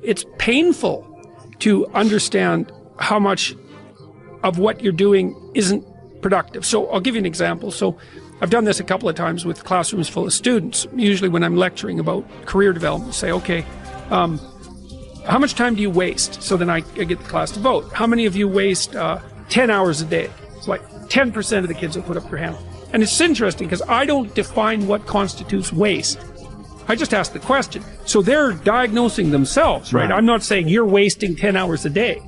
it's painful to understand how much of what you're doing isn't productive. So I'll give you an example. So I've done this a couple of times with classrooms full of students. Usually when I'm lecturing about career development, say, okay, how much time do you waste? So then I get the class to vote. How many of you waste 10 hours a day? It's like 10% of the kids will put up their hand. And it's interesting because I don't define what constitutes waste. I just ask the question. So they're diagnosing themselves, right? I'm not saying you're wasting 10 hours a day.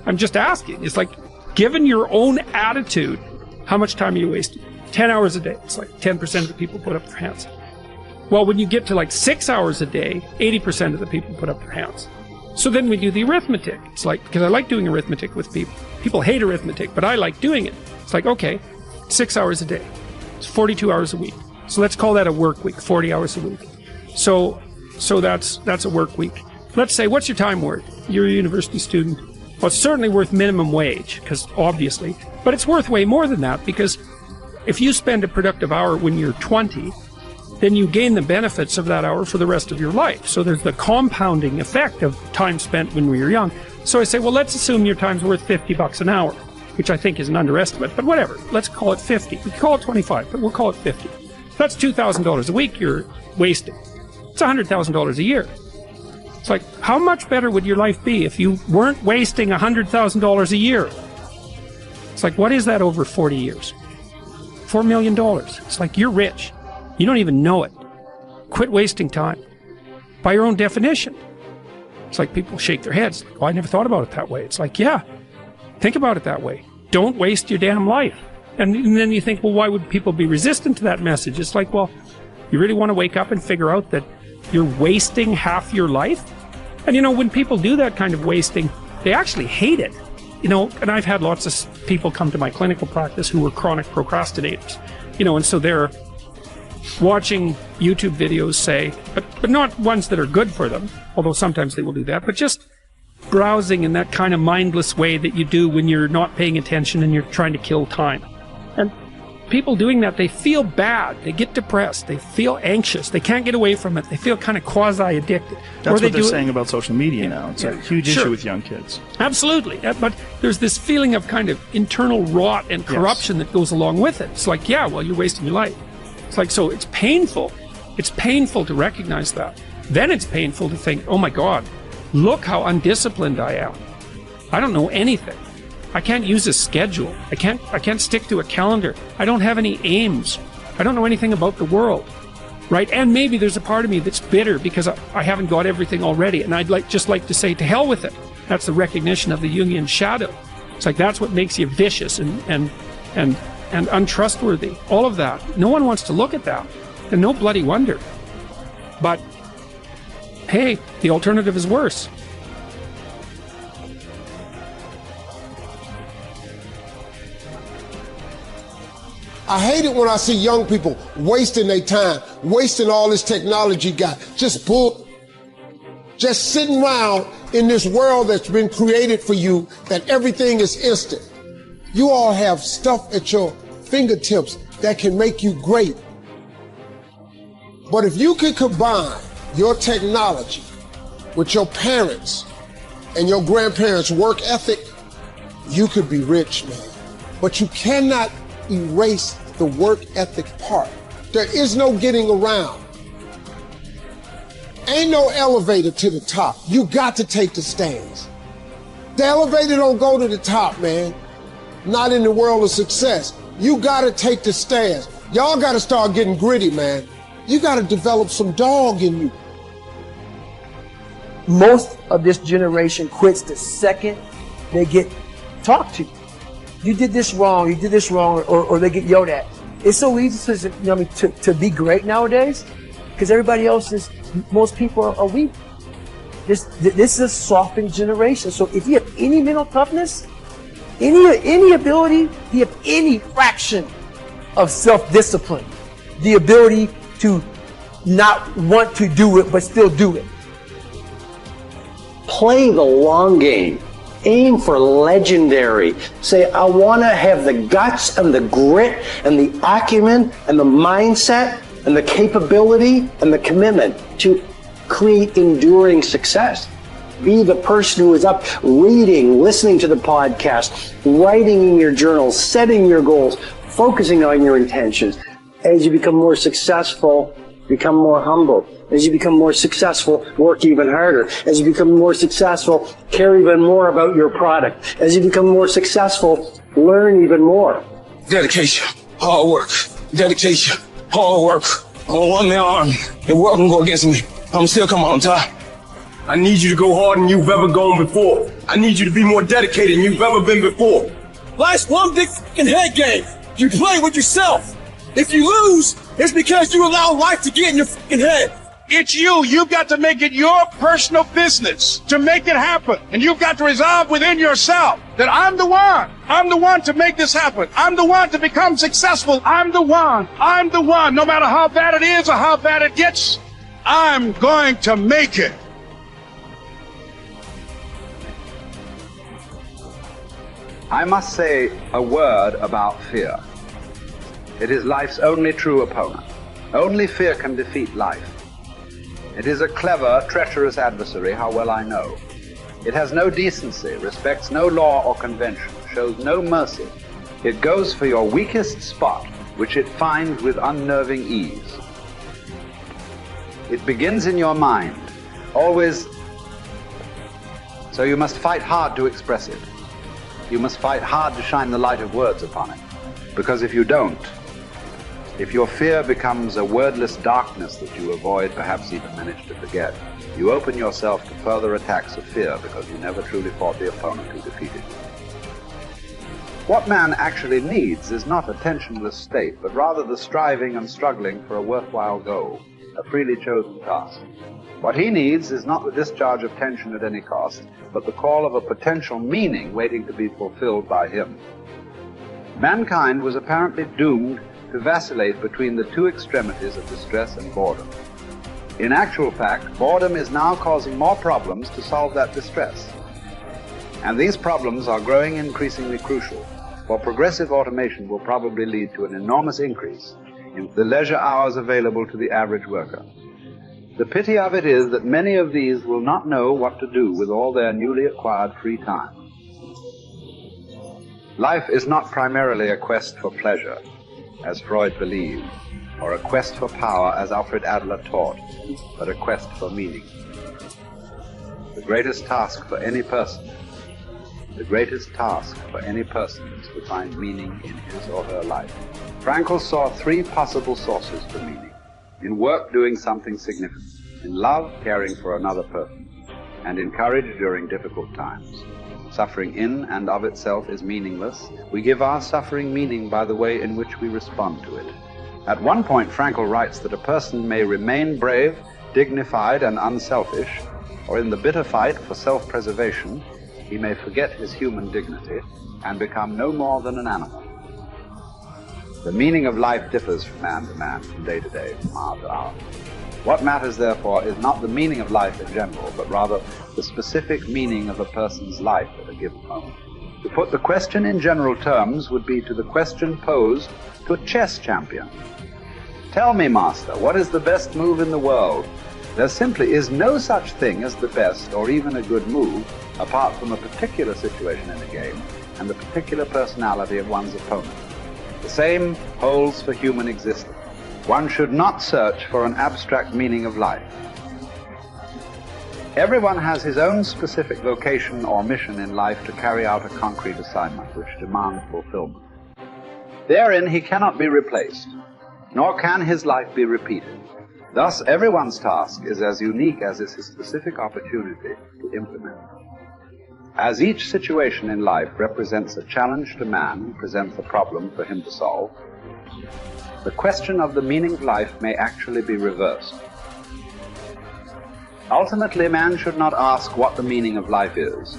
I'm just asking. It's like, given your own attitude, how much time are you wasting? 10 hours a day. It's like 10% of the people put up their hands. Well, when you get to like 6 hours a day, 80% of the people put up their hands. So then we do the arithmetic. It's like, because I like doing arithmetic with people. People hate arithmetic, but I like doing it. It's like, okay, 6 hours a day. It's 42 hours a week. So let's call that a work week, 40 hours a week. So that's a work week. Let's say, what's your time worth? You're a university student. Well, it's certainly worth minimum wage, because obviously, but it's worth way more than that, because if you spend a productive hour when you're 20, then you gain the benefits of that hour for the rest of your life. So there's the compounding effect of time spent when we were young. So I say, well, let's assume your time's worth $50 an hour, which I think is an underestimate, but whatever. Let's call it 50. We can call it 25, but we'll call it 50. That's $2,000 a week you're wasting. It's $100,000 a year. It's like, how much better would your life be if you weren't wasting $100,000 a year? It's like, what is that over 40 years? $4 million. It's like, you're rich. You don't even know it. Quit wasting time. By your own definition. It's like people shake their heads. Like, oh, I never thought about it that way. It's like, yeah, think about it that way. Don't waste your damn life. And then you think, well, why would people be resistant to that message? It's like, well, you really want to wake up and figure out that you're wasting half your life? And you know, when people do that kind of wasting, they actually hate it. You know, and I've had lots of people come to my clinical practice who were chronic procrastinators. You know, and so they're watching YouTube videos, say, but not ones that are good for them, although sometimes they will do that, but just browsing in that kind of mindless way that you do when you're not paying attention and you're trying to kill time. And people doing that, they feel bad, they get depressed, they feel anxious, they can't get away from it, they feel kind of quasi-addicted. That's what they're saying about social media now. It's a huge issue with young kids. Absolutely, but there's this feeling of kind of internal rot and corruption that goes along with it. It's like, yeah, well, you're wasting your life. It's like, so it's painful. It's painful to recognize that. Then it's painful to think, oh my God, look how undisciplined I am. I don't know anything. I can't use a schedule. I can't stick to a calendar. I don't have any aims. I don't know anything about the world, right? And maybe there's a part of me that's bitter because I haven't got everything already, and I'd just like to say, to hell with it. That's the recognition of the Jungian shadow. It's like, that's what makes you vicious and untrustworthy. All of that. No one wants to look at that, and no bloody wonder. But hey, the alternative is worse. I hate it when I see young people wasting their time, wasting all this technology got, just sitting around in this world that's been created for you, that everything is instant. You all have stuff at your fingertips that can make you great. But if you can combine your technology with your parents and your grandparents' work ethic, you could be rich, man. But you cannot erase the work ethic part. There is no getting around. Ain't no elevator to the top. You got to take the stairs. The elevator don't go to the top, man. Not in the world of success. You got to take the stairs. Y'all got to start getting gritty, man. You got to develop some dog in you. Most of this generation quits the second they get talked to. You did this wrong, or they get yelled at. It's so easy to be great nowadays because everybody else is, most people are weak. This is a softened generation. So if you have any mental toughness, any ability, you have any fraction of self-discipline, the ability to not want to do it but still do it. Play the long game. Aim for legendary. Say, I want to have the guts and the grit and the acumen and the mindset and the capability and the commitment to create enduring success. Be the person who is up reading, listening to the podcast, writing in your journal, setting your goals, focusing on your intentions. As you become more successful, become more humble. As you become more successful, work even harder. As you become more successful, care even more about your product. As you become more successful, learn even more. Dedication, hard work. Dedication, hard work. I'm a one-man army. The world can go against me. I'm still coming on top. I need you to go harder than you've ever gone before. I need you to be more dedicated than you've ever been before. Life's one big fucking head game. You play with yourself. If you lose, it's because you allow life to get in your fucking head. It's you. You've got to make it your personal business to make it happen. And you've got to resolve within yourself that I'm the one. I'm the one to make this happen. I'm the one to become successful. I'm the one. I'm the one. No matter how bad it is or how bad it gets, I'm going to make it. I must say a word about fear. It is life's only true opponent. Only fear can defeat life. It is a clever, treacherous adversary, how well I know. It has no decency, respects no law or convention, shows no mercy. It goes for your weakest spot, which it finds with unnerving ease. It begins in your mind, always, so you must fight hard to express it. You must fight hard to shine the light of words upon it, because if you don't, if your fear becomes a wordless darkness that you avoid, perhaps even manage to forget, you open yourself to further attacks of fear because you never truly fought the opponent who defeated you. What man actually needs is not a tensionless state, but rather the striving and struggling for a worthwhile goal, a freely chosen task. What he needs is not the discharge of tension at any cost, but the call of a potential meaning waiting to be fulfilled by him. Mankind was apparently doomed to vacillate between the two extremities of distress and boredom. In actual fact, boredom is now causing more problems to solve that distress. And these problems are growing increasingly crucial, for progressive automation will probably lead to an enormous increase in the leisure hours available to the average worker. The pity of it is that many of these will not know what to do with all their newly acquired free time. Life is not primarily a quest for pleasure, as Freud believed, or a quest for power, as Alfred Adler taught, but a quest for meaning. The greatest task for any person is to find meaning in his or her life. Frankl saw three possible sources for meaning. In work, doing something significant. In love, caring for another person. And in courage during difficult times. Suffering in and of itself is meaningless. We give our suffering meaning by the way in which we respond to it. At one point, Frankl writes that a person may remain brave, dignified, and unselfish, or in the bitter fight for self-preservation, he may forget his human dignity and become no more than an animal. The meaning of life differs from man to man, from day to day, from hour to hour. What matters, therefore, is not the meaning of life in general, but rather the specific meaning of a person's life at a given moment. To put the question in general terms would be to the question posed to a chess champion. Tell me, master, what is the best move in the world? There simply is no such thing as the best or even a good move, apart from a particular situation in a game and the particular personality of one's opponent. The same holds for human existence. One should not search for an abstract meaning of life. Everyone has his own specific vocation or mission in life to carry out a concrete assignment which demands fulfillment. Therein he cannot be replaced, nor can his life be repeated. Thus, everyone's task is as unique as is his specific opportunity to implement it. As each situation in life represents a challenge to man and presents a problem for him to solve, the question of the meaning of life may actually be reversed. Ultimately, man should not ask what the meaning of life is,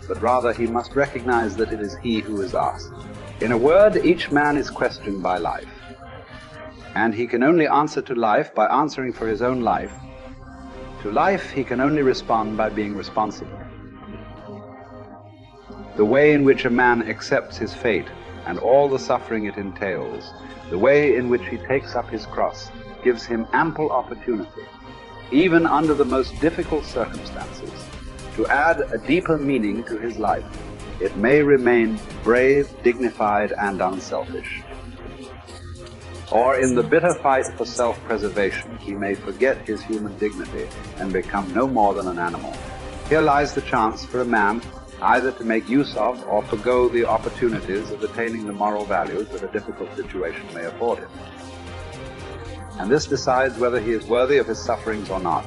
but rather he must recognize that it is he who is asked. In a word, each man is questioned by life, and he can only answer to life by answering for his own life. To life, he can only respond by being responsible. The way in which a man accepts his fate and all the suffering it entails, the way in which he takes up his cross, gives him ample opportunity, even under the most difficult circumstances, to add a deeper meaning to his life, it may remain brave, dignified, and unselfish. Or in the bitter fight for self-preservation, he may forget his human dignity and become no more than an animal. Here lies the chance for a man either to make use of or forgo the opportunities of attaining the moral values that a difficult situation may afford him. And this decides whether he is worthy of his sufferings or not.